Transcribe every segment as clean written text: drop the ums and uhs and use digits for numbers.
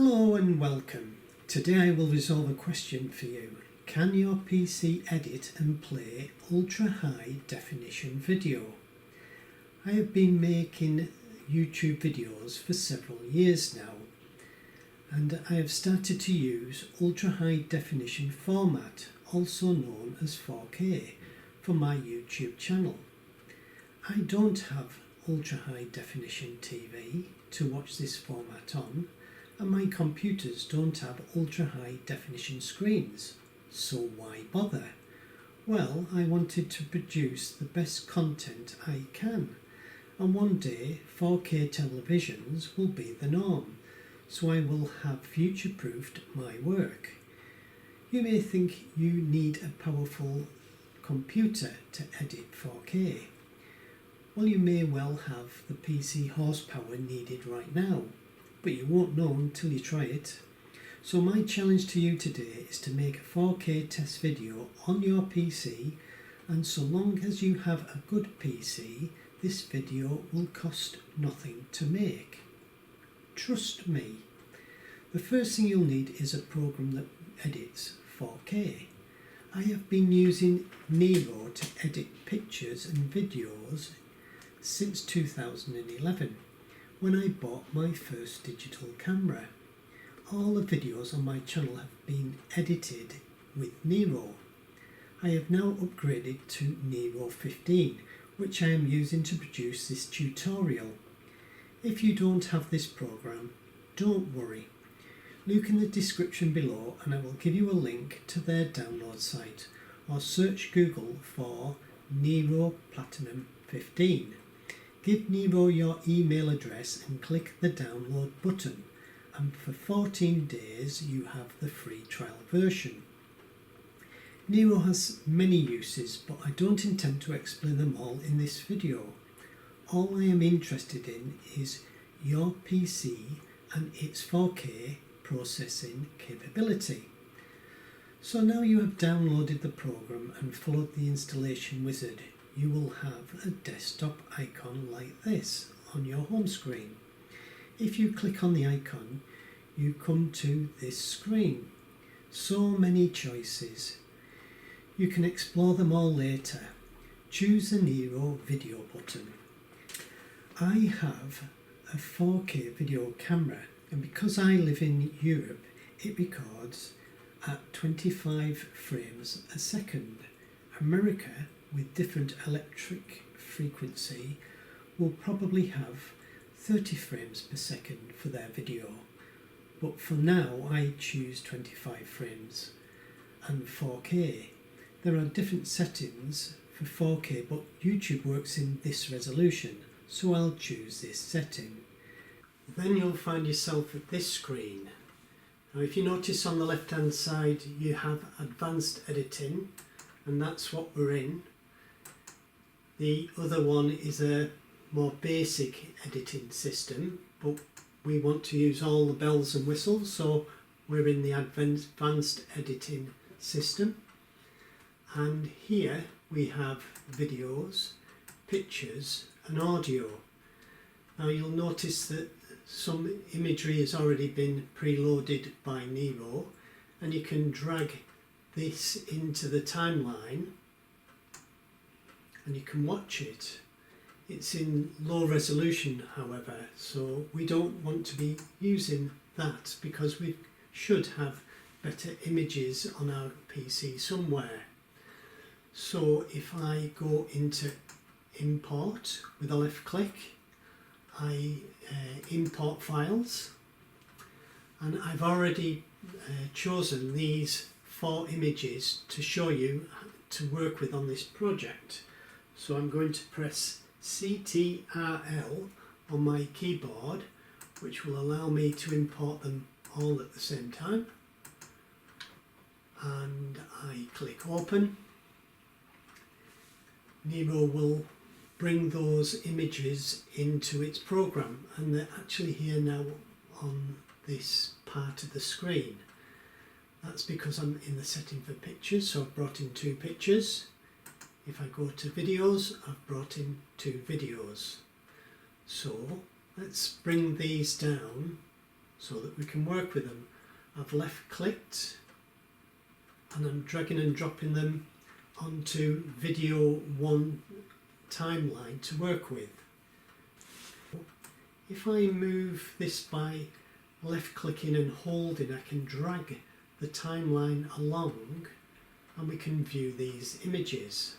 Hello and welcome. Today I will resolve a question for you. Can your PC edit and play ultra high definition video? I have been making YouTube videos for several years now, and I have started to use ultra high definition format, also known as 4K, for my YouTube channel. I don't have ultra high definition TV to watch this format on, and my computers don't have ultra high definition screens, so why bother? Well, I wanted to produce the best content I can, and one day 4K televisions will be the norm, so I will have future-proofed my work. You may think you need a powerful computer to edit 4K. Well, you may well have the PC horsepower needed right now, but you won't know until you try it. So my challenge to you today is to make a 4K test video on your PC, and so long as you have a good PC, this video will cost nothing to make. Trust me. The first thing you'll need is a program that edits 4K. I have been using Nero to edit pictures and videos since 2011. When I bought my first digital camera. All the videos on my channel have been edited with Nero. I have now upgraded to Nero 15, which I am using to produce this tutorial. If you don't have this program, don't worry. Look in the description below and I will give you a link to their download site, or search Google for Nero Platinum 15. Give Nero your email address and click the download button, and for 14 days you have the free trial version. Nero has many uses, but I don't intend to explain them all in this video. All I am interested in is your PC and its 4K processing capability. So now you have downloaded the program and followed the installation wizard, you will have a desktop icon like this on your home screen. If you click on the icon, you come to this screen. So many choices. You can explore them all later. Choose the Nero video button. I have a 4K video camera, and because I live in Europe, it records at 25 frames a second. America, with different electric frequency, will probably have 30 frames per second for their video, but for now I choose 25 frames and 4K. There are different settings for 4K, but YouTube works in this resolution, so I'll choose this setting. Then you'll find yourself at this screen. Now if you notice on the left hand side you have advanced editing, and that's what we're in. The other one is a more basic editing system, but we want to use all the bells and whistles, so we're in the advanced editing system. And here we have videos, pictures and audio. Now you'll notice that some imagery has already been preloaded by Nero, and you can drag this into the timeline and you can watch it. It's in low resolution, however, so we don't want to be using that because we should have better images on our PC somewhere. So if I go into import with a left click, I import files, and I've already chosen these 4 images to show you to work with on this project. So I'm going to press Ctrl on my keyboard, which will allow me to import them all at the same time, and I click open. Nero will bring those images into its program, and they're actually here now on this part of the screen. That's because I'm in the setting for pictures, so I've brought in 2 pictures. If I go to videos, I've brought in 2 videos. So let's bring these down so that we can work with them. I've left clicked and I'm dragging and dropping them onto video 1 timeline to work with. If I move this by left clicking and holding, I can drag the timeline along and we can view these images.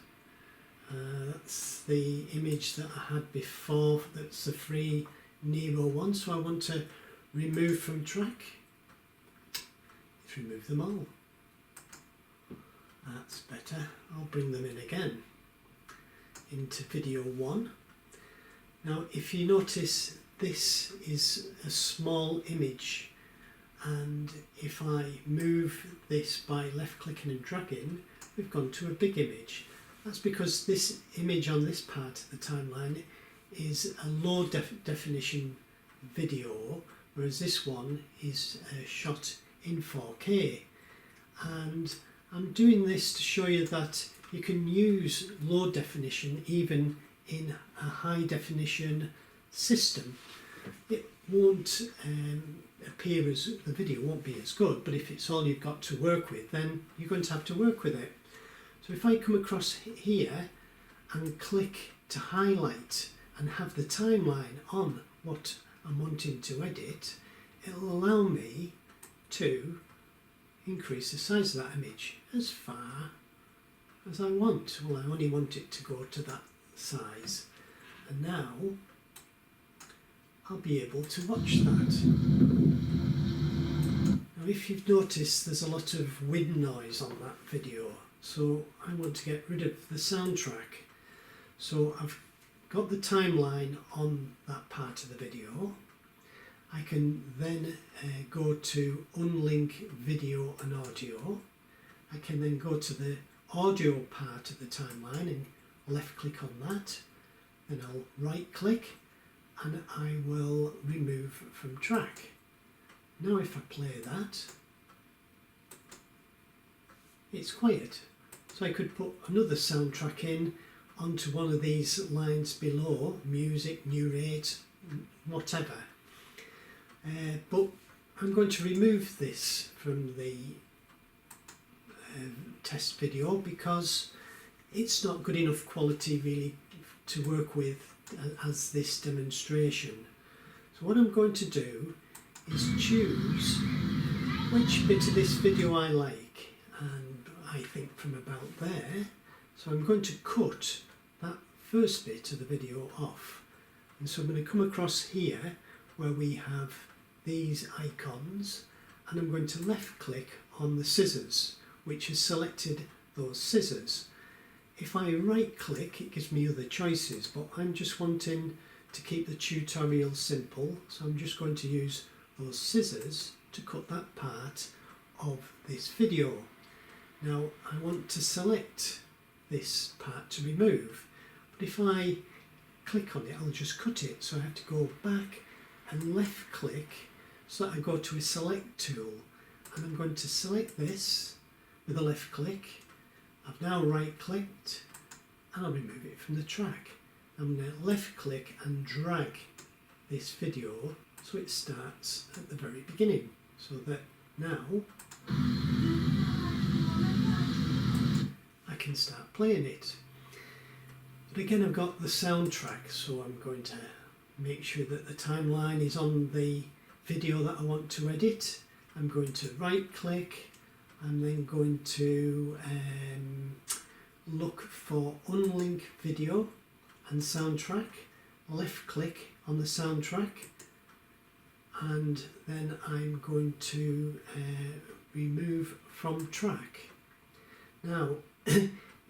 That's the image that I had before, that's the free Nero one, so I want to remove from track. Let's remove them all. That's better. I'll bring them in again into video 1. Now if you notice, this is a small image, and if I move this by left clicking and dragging, we've gone to a big image. That's because this image on this part of the timeline is a low definition video, whereas this one is shot in 4K. And I'm doing this to show you that you can use low definition even in a high definition system. It won't appear as, the video won't be as good, but if it's all you've got to work with, then you're going to have to work with it. So if I come across here and click to highlight and have the timeline on what I'm wanting to edit, it'll allow me to increase the size of that image as far as I want. Well, I only want it to go to that size, and now I'll be able to watch that. Now if you've noticed, there's a lot of wind noise on that video, so I want to get rid of the soundtrack. So I've got the timeline on that part of the video. I can then go to unlink video and audio. I can then go to the audio part of the timeline and left click on that. Then I'll right click and I will remove from track. Now if I play that, it's quiet. So I could put another soundtrack in onto one of these lines below, music, narrate, whatever. But I'm going to remove this from the test video because it's not good enough quality really to work with as this demonstration. So what I'm going to do is choose which bit of this video I like, and I think from about there. So I'm going to cut that first bit of the video off, and so I'm going to come across here where we have these icons, and I'm going to left click on the scissors, which has selected those scissors. If I right click, it gives me other choices, but I'm just wanting to keep the tutorial simple, so I'm just going to use those scissors to cut that part of this video. Now I want to select this part to remove, but if I click on it, I'll just cut it, so I have to go back and left click so that I go to a select tool, and I'm going to select this with a left click. I've now right clicked and I'll remove it from the track. I'm going to left click and drag this video so it starts at the very beginning, so that now I can start playing it. But again, I've got the soundtrack, so I'm going to make sure that the timeline is on the video that I want to edit. I'm going to right click. I'm then going to look for unlink video and soundtrack, left click on the soundtrack, and then I'm going to remove from track. Now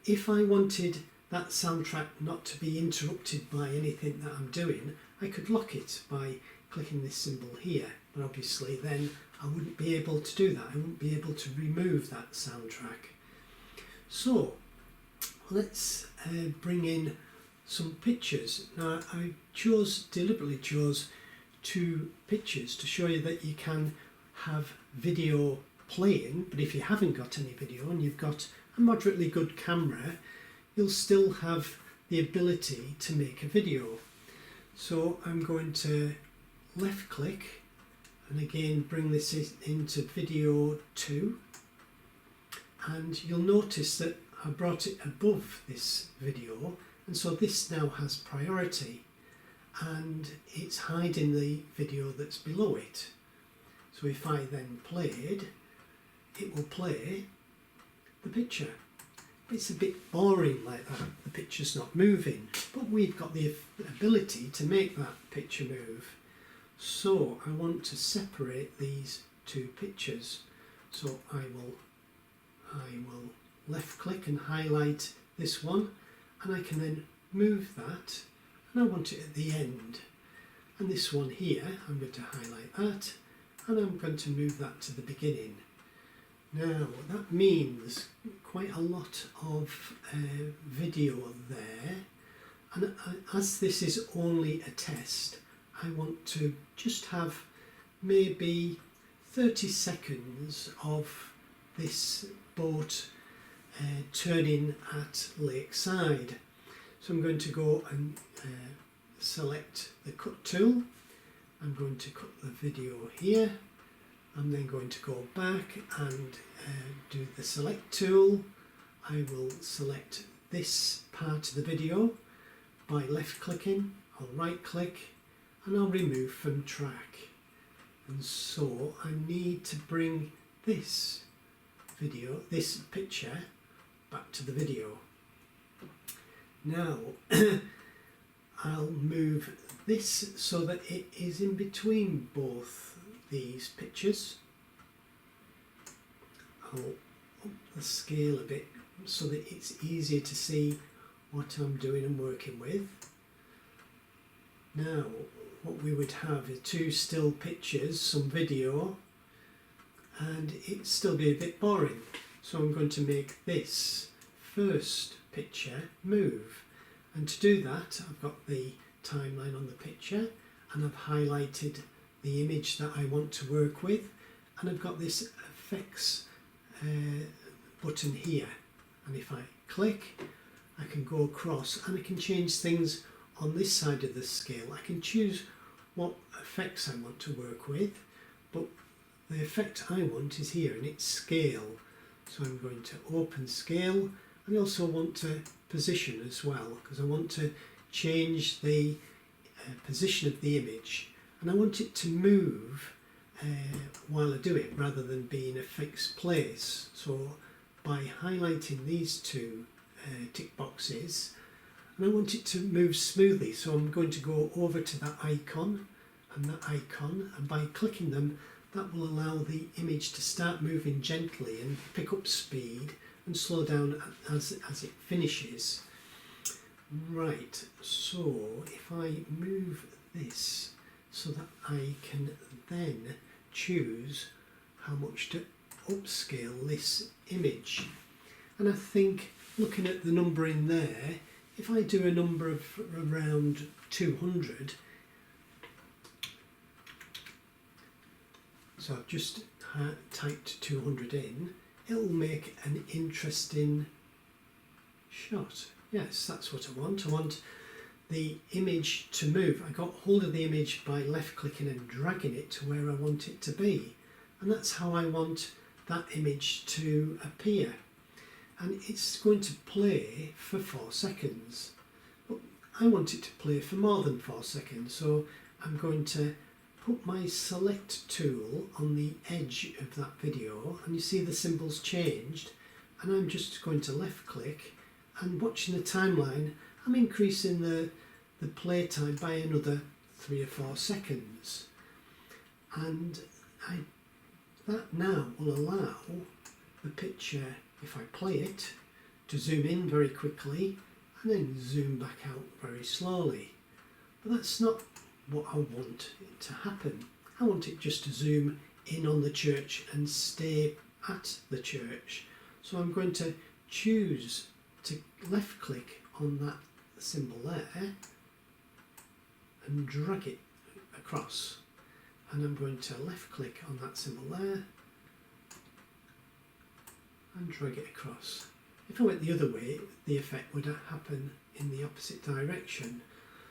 if I wanted that soundtrack not to be interrupted by anything that I'm doing, I could lock it by clicking this symbol here, but obviously then I wouldn't be able to do that. I wouldn't be able to remove that soundtrack. So let's bring in some pictures. Now I deliberately chose 2 pictures to show you that you can have video playing, but if you haven't got any video and you've got a moderately good camera, you'll still have the ability to make a video. So I'm going to left click and again bring this into video 2, and you'll notice that I brought it above this video, and so this now has priority and it's hiding the video that's below it. So if I then played, it will play the picture. It's a bit boring like that, the picture's not moving, but we've got the ability to make that picture move. So I want to separate these two pictures. So I will left click and highlight this one, and I can then move that, and I want it at the end. And this one here, I'm going to highlight that, and I'm going to move that to the beginning. Now that means quite a lot of video there, and as this is only a test, I want to just have maybe 30 seconds of this boat turning at lakeside. So I'm going to go and select the cut tool. I'm going to cut the video here. I'm then going to go back and do the select tool. I will select this part of the video by left clicking. I'll right click and I'll remove from track. And so I need to bring this picture back to the video. Now I'll move this so that it is in between both these pictures. I'll up the scale a bit so that it's easier to see what I'm doing and working with. Now what we would have is two still pictures, some video, and it'd still be a bit boring. So I'm going to make this first picture move, and to do that I've got the timeline on the picture and I've highlighted the image that I want to work with, and I've got this effects button here, and if I click I can go across and I can change things on this side of the scale. I can choose what effects I want to work with, but the effect I want is here and it's scale. So I'm going to open scale, and I also want to position as well, because I want to change the position of the image, and I want it to move while I do it rather than be in a fixed place. So by highlighting these two tick boxes, and I want it to move smoothly, so I'm going to go over to that icon and that icon, and by clicking them that will allow the image to start moving gently and pick up speed and slow down as it finishes. Right, so if I move this so that I can then choose how much to upscale this image, and I think looking at the number in there, if I do a number of around 200, so I've just typed 200 in, it'll make an interesting shot. Yes, that's what I want. I want the image to move. I got hold of the image by left clicking and dragging it to where I want it to be, and that's how I want that image to appear. And it's going to play for 4 seconds, but I want it to play for more than 4 seconds, so I'm going to put my select tool on the edge of that video, and you see the symbols changed, and I'm just going to left click, and watching the timeline I'm increasing the play time by another 3 or 4 seconds, and that now will allow the picture, if I play it, to zoom in very quickly and then zoom back out very slowly. But that's not what I want it to happen. I want it just to zoom in on the church and stay at the church. So I'm going to choose to left click on that symbol there and drag it across, and I'm going to left click on that symbol there and drag it across. If I went the other way, the effect would happen in the opposite direction.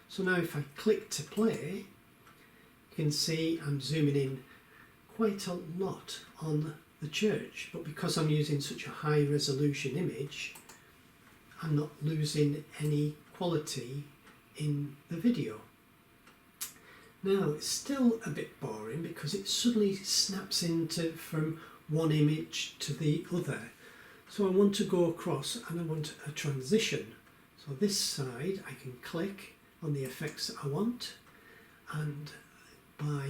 So now if I click to play, you can see I'm zooming in quite a lot on the church, but because I'm using such a high resolution image, I'm not losing any quality in the video. Now it's still a bit boring because it suddenly snaps into from one image to the other. So I want to go across and I want a transition. So this side I can click on the effects that I want, and by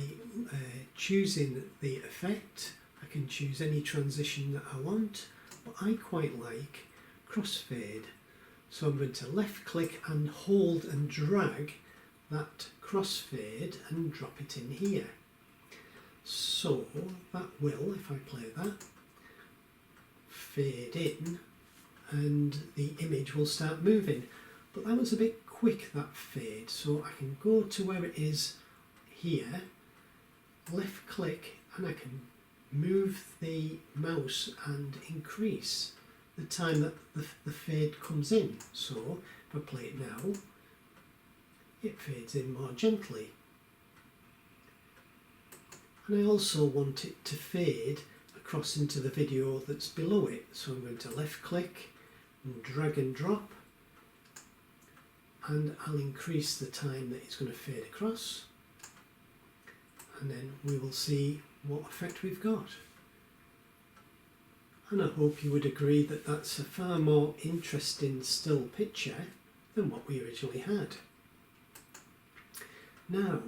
choosing the effect I can choose any transition that I want, but I quite like crossfade. So I'm going to left click and hold and drag that crossfade and drop it in here. So that will, if I play that, fade in and the image will start moving. But that was a bit quick, that fade, so I can go to where it is here, left click, and I can move the mouse and increase the time that the fade comes in. So if I play it now, it fades in more gently. And I also want it to fade across into the video that's below it. So I'm going to left click and drag and drop, and I'll increase the time that it's going to fade across, and then we will see what effect we've got. And I hope you would agree that that's a far more interesting still picture than what we originally had. Now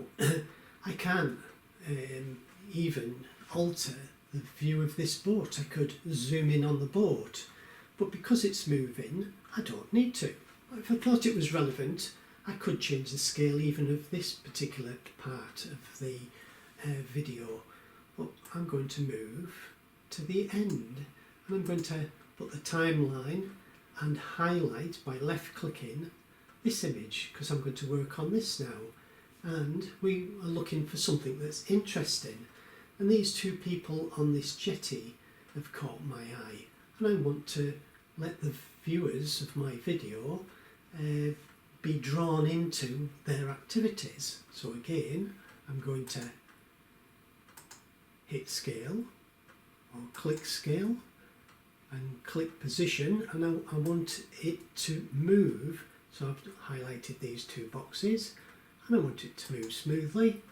I can even alter the view of this boat. I could zoom in on the boat, but because it's moving I don't need to. If I thought it was relevant, I could change the scale even of this particular part of the video. But I'm going to move to the end, and I'm going to put the timeline and highlight by left clicking this image, because I'm going to work on this now, and we are looking for something that's interesting. And these two people on this jetty have caught my eye, and I want to let the viewers of my video be drawn into their activities. So again, I'm going to hit scale or click scale and click position, and I want it to move. So I've highlighted these two boxes and I want it to move smoothly.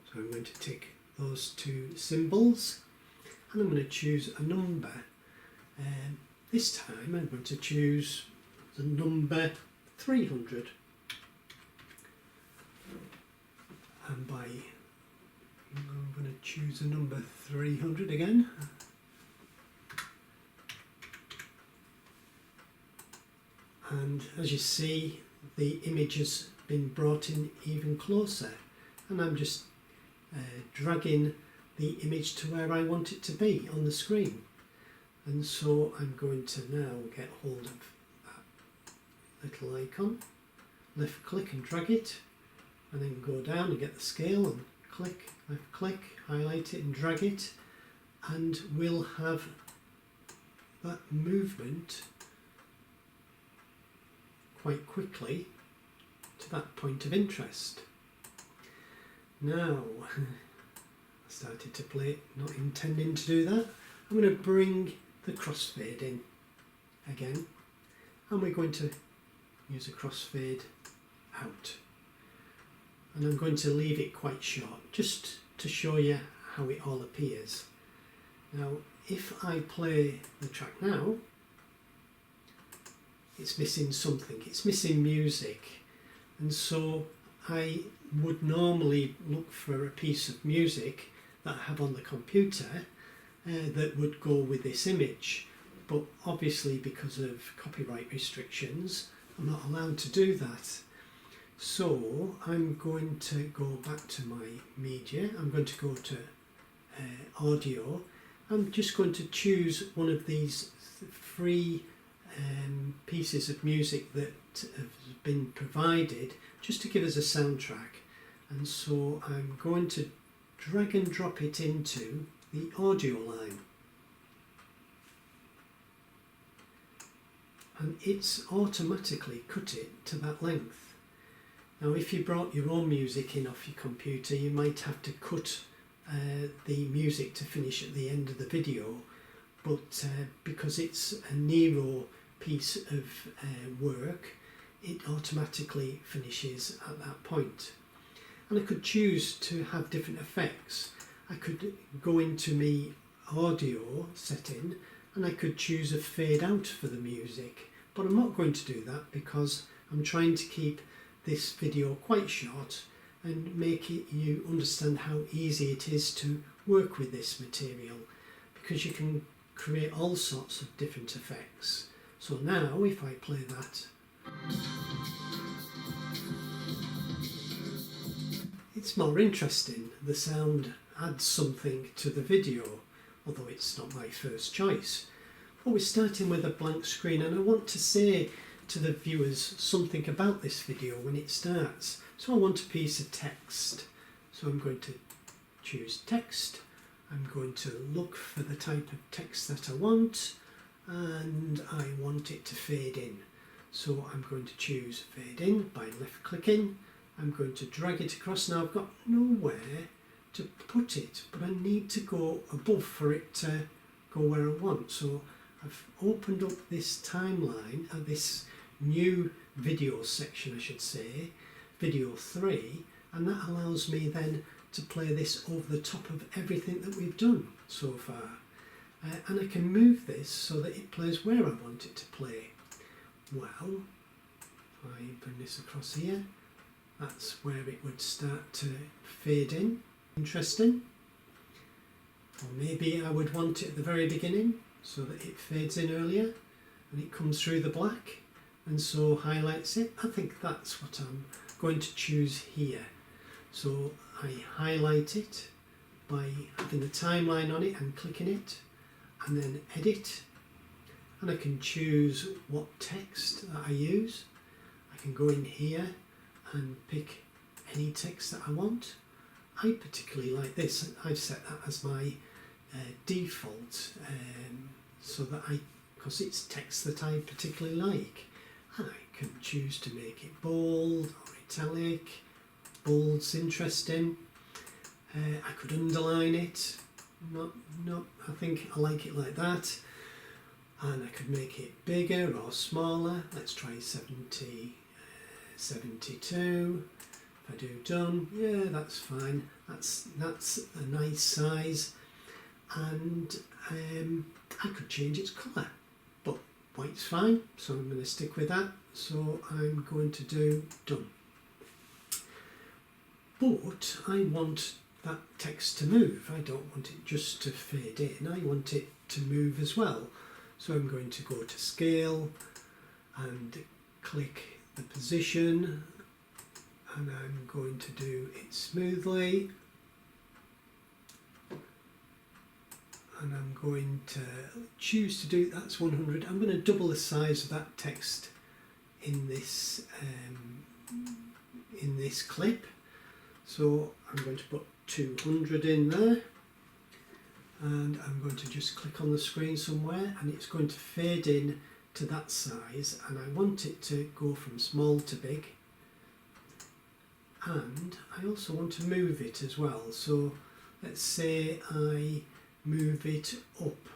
So I'm going to tick those two symbols, and I'm going to choose a number. This time I'm going to choose the number 300, and I'm going to choose a number 300 again. And as you see, the image has been brought in even closer, and I'm just dragging the image to where I want it to be on the screen. And so I'm going to now get hold of that little icon, left click and drag it, and then go down and get the scale and click, left click, highlight it and drag it, and we'll have that movement quite quickly to that point of interest. Now, I started to play it not intending to do that. I'm going to bring the crossfade in again, and we're going to use a crossfade out, and I'm going to leave it quite short just to show you how it all appears. Now if I play the track now, it's missing something, it's missing music, and so I would normally look for a piece of music that I have on the computer that would go with this image, but obviously because of copyright restrictions I'm not allowed to do that. So I'm going to go back to my media, I'm going to go to audio. I'm just going to choose one of these free pieces of music that have been provided just to give us a soundtrack, and so I'm going to drag and drop it into the audio line, and it's automatically cut it to that length. Now if you brought your own music in off your computer, you might have to cut the music to finish at the end of the video, but because it's a Nero piece of work, it automatically finishes at that point. And I could choose to have different effects. I could go into my audio setting and I could choose a fade out for the music, but I'm not going to do that because I'm trying to keep this video quite short and make you understand how easy it is to work with this material, because you can create all sorts of different effects. So now if I play that, it's more interesting. The sound adds something to the video, although it's not my first choice. But we're starting with a blank screen, and I want to say to the viewers something about this video when it starts. So I want a piece of text. So I'm going to choose text. I'm going to look for the type of text that I want, and I want it to fade in. So I'm going to choose fade in by left clicking. I'm going to drag it across. Now I've got nowhere to put it, but I need to go above for it to go where I want. So I've opened up this timeline, this new video section I should say, video 3, and that allows me then to play this over the top of everything that we've done so far. And I can move this so that it plays where I want it to play. Well, if I bring this across here, that's where it would start to fade in. Interesting. Or maybe I would want it at the very beginning so that it fades in earlier and it comes through the black and so highlights it. I think that's what I'm going to choose here. So I highlight it by having the timeline on it and clicking it, and then edit, and I can choose what text that I use. I can go in here and pick any text that I want. I particularly like this. I've set that as my default so that because it's text that I particularly like. And I can choose to make it bold or italic. Bold's interesting. I could underline it. No, I think I like it like that. And I could make it bigger or smaller. Let's try 70, 72. If I do done, yeah, that's fine. That's a nice size. And I could change its colour, but white's fine, so I'm going to stick with that. So I'm going to do done. But I want that text to move. I don't want it just to fade in. I want it to move as well. So I'm going to go to scale and click the position, and I'm going to do it smoothly, and I'm going to choose to do that's 100. I'm going to double the size of that text in this clip. So I'm going to put 200 in there, and I'm going to just click on the screen somewhere, and it's going to fade in to that size, and I want it to go from small to big, and I also want to move it as well. So let's say I move it up.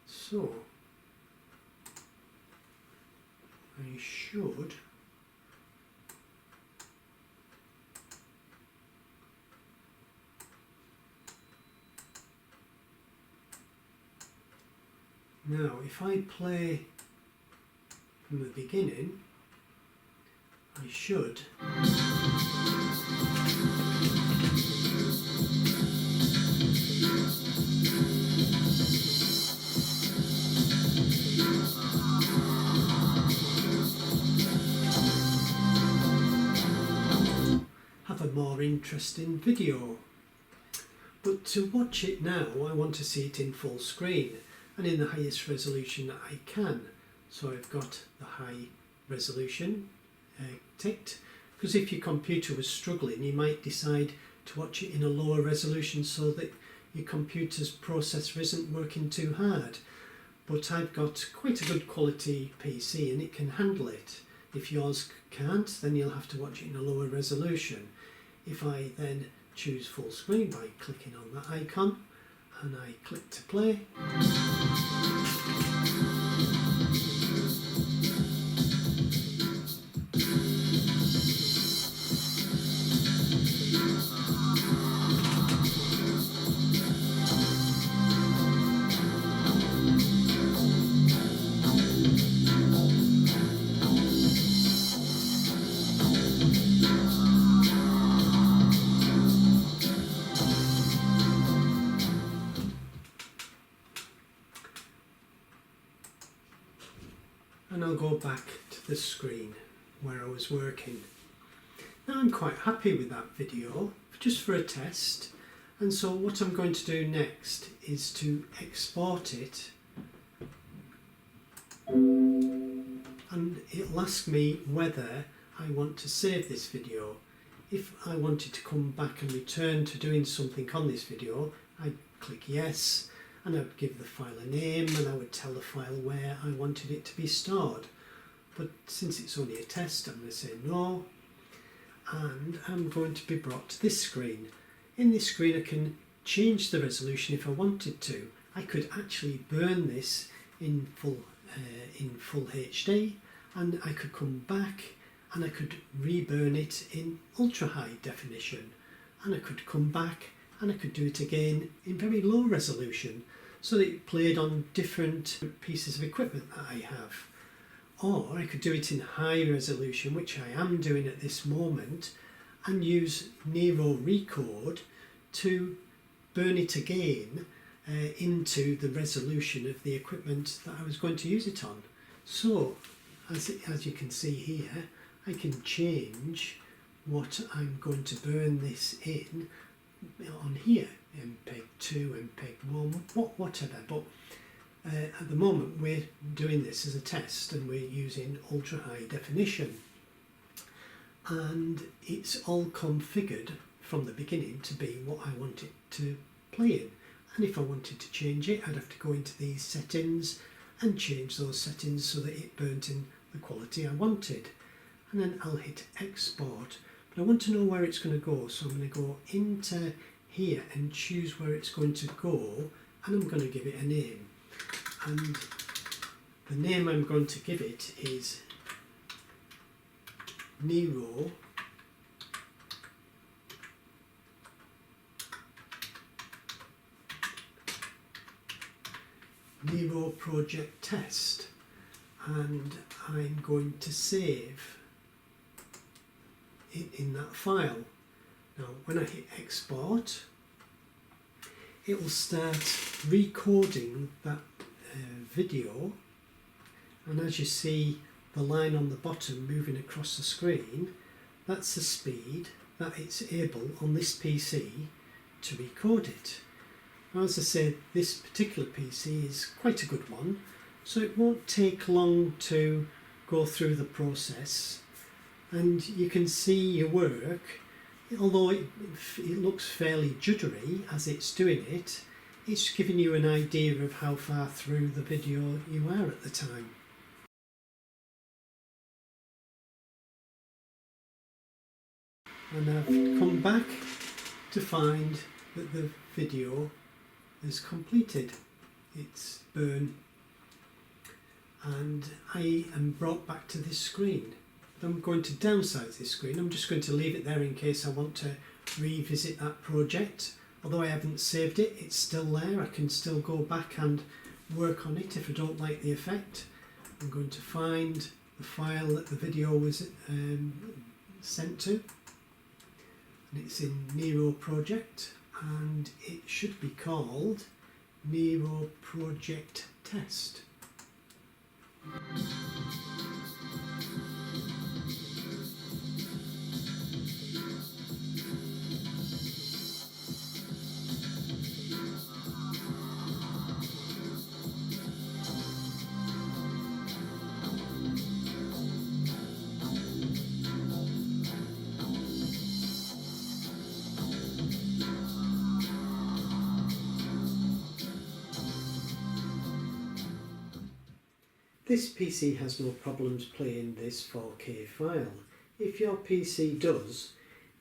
So I should now, if I play from the beginning, I should have a more interesting video. But to watch it now, I want to see it in full screen and in the highest resolution that I can. So I've got the high resolution ticked, because if your computer was struggling, you might decide to watch it in a lower resolution so that your computer's processor isn't working too hard. But I've got quite a good quality PC and it can handle it. If yours can't, then you'll have to watch it in a lower resolution. If I then choose full screen by clicking on that icon and I click to play, and I'll go back to the screen where I was working. Now I'm quite happy with that video, just for a test, and so what I'm going to do next is to export it, and it'll ask me whether I want to save this video. If I wanted to come back and return to doing something on this video, I'd click yes, and I would give the file a name, and I would tell the file where I wanted it to be stored. But since it's only a test, I'm going to say no, and I'm going to be brought to this screen. In this screen I can change the resolution if I wanted to. I could actually burn this in full HD, and I could come back and I could reburn it in ultra high definition, and I could come back and I could do it again in very low resolution, so that it played on different pieces of equipment that I have. Or I could do it in high resolution, which I am doing at this moment, and use Nero Recode to burn it again into the resolution of the equipment that I was going to use it on. So as you can see here, I can change what I'm going to burn this in on here, MPEG 2, MPEG 1, whatever, but at the moment we're doing this as a test and we're using ultra high definition, and it's all configured from the beginning to be what I want it to play in. And if I wanted to change it, I'd have to go into these settings and change those settings so that it burnt in the quality I wanted, and then I'll hit export. But I want to know where it's going to go, so I'm going to go into here and choose where it's going to go, and I'm going to give it a name, and the name I'm going to give it is Nero Project Test, and I'm going to save it in that file. Now when I hit export, it will start recording that video, and as you see the line on the bottom moving across the screen, that's the speed that it's able on this PC to record it. Now, as I said, this particular PC is quite a good one, so it won't take long to go through the process, and you can see your work. Although it looks fairly juddery as it's doing it, it's giving you an idea of how far through the video you are at the time. And I've come back to find that the video is completed. It's burn, and I am brought back to this screen. I'm going to downsize this screen. I'm just going to leave it there in case I want to revisit that project. Although I haven't saved it, it's still there. I can still go back and work on it if I don't like the effect. I'm going to find the file that the video was sent to, and it's in Nero Project, and it should be called Nero Project Test. This PC has no problems playing this 4K file. If your PC does,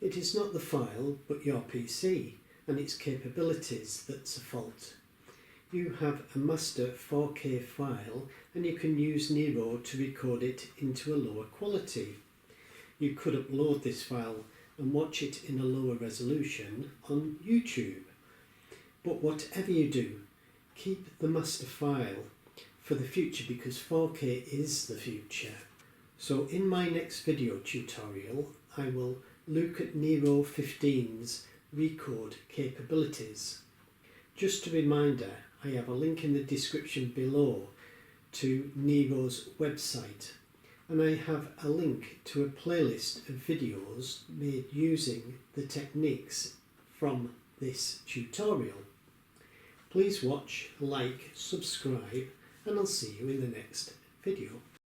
It is not the file but your PC and its capabilities that's a fault. You have a master 4K file and you can use Nero to record it into a lower quality. You could upload this file and watch it in a lower resolution on YouTube. But whatever you do, keep the master file for the future because 4K is the future. So in my next video tutorial, I will look at Nero 15's record capabilities. Just a reminder, I have a link in the description below to Nero's website, and I have a link to a playlist of videos made using the techniques from this tutorial. Please watch, like, subscribe, and I'll see you in the next video.